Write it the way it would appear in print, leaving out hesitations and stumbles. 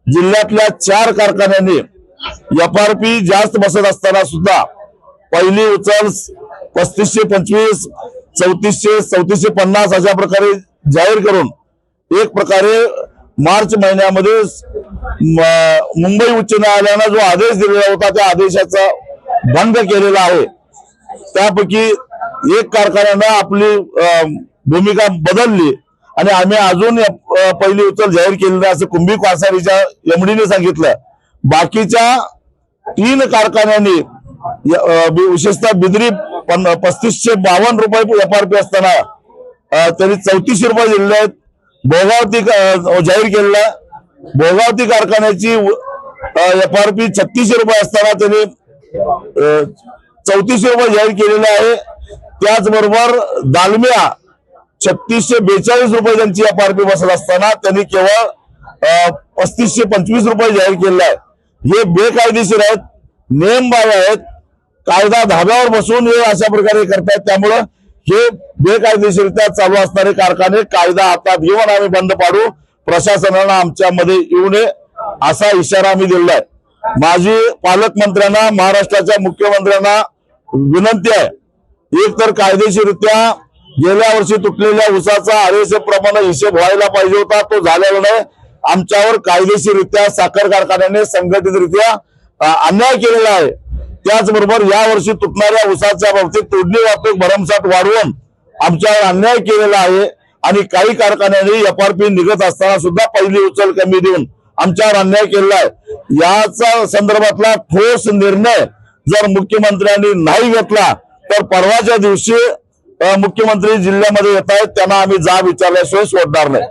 जिल्ह्यातल्या 4 कारखान्यांनी एफआरपी जास्त बसत असताना सुद्धा पहिली उचल 3525, 3400, 3450 अशा प्रकारे जाहीर करून एक प्रकारे मार्च महिन्यामध्ये मुंबई उच्च न्यायालयाने जो आदेश दिलेला होता त्या आदेशाचा भंग केलेला आहे। त्यापैकी एक कारखान्याने आपली भूमिका बदलली आणि आम्ही अजून पहिली उचल जाहीर केली नाही असं कुंभी कोळसारीच्या एमडीने सांगितलं। बाकीच्या 3 कारखान्यांनी विशेषतः बिदरी 3552 रुपये एफआरपी असताना त्यांनी 3400 रुपये दिलेले आहेत। भोगावती जाहीर केलेला भोगावती कारखान्याची एफआरपी 3600 रुपये असताना त्यांनी 3400 रुपये जाहीर केलेले आहे। त्याचबरोबर दालमिया 3642 रुपये त्यांची एफआरपी बसत असताना त्यांनी केवळ 3525 रुपये जाहीर केलेला आहे। हे बेकायदेशीर आहेत, नियमबाह्य आहेत, कायदा धाब्यावर बसून हे अशा प्रकारे करतात। त्यामुळे हे बेकायदेशीररित्या चालू असणारे कारखाने कायदा हातात घेऊन आम्ही बंद पाडू, प्रशासनानं आमच्यामध्ये येऊ नये असा इशारा आम्ही दिलेला आहे। माझी पालकमंत्र्यांना, महाराष्ट्राच्या मुख्यमंत्र्यांना विनंती आहे, एक तर कायदेशीररित्या गेल्या वर्षी तुटलेल्या ऊसाचा आरएसएफ प्रमाणे हिशेब व्हायला पाहिजे होता, तो झालेला नाही। आमच्यावर कायदेशीररित्या साखर कारखान्याने संघटितरित्या अन्याय केलेला आहे। त्याचबरोबर या वर्षी तुटणाऱ्या ऊसाच्या बाबतीत तोडणी बाबतीत भरमसाठ वाढवून आमच्यावर अन्याय केलेला आहे आणि काही कारखान्यांनी एफआरपी निघत असताना सुद्धा पहिली उचल कमी देऊन आमच्यावर अन्याय केलेला आहे। याचा संदर्भातला ठोस निर्णय जर मुख्यमंत्र्यांनी नाही घेतला तर परवाच्या दिवशी मुख्यमंत्री जिल्ह्यामध्ये येत आहेत, त्यांना आम्ही जाब विचारल्याशिवाय सोडणार नाही।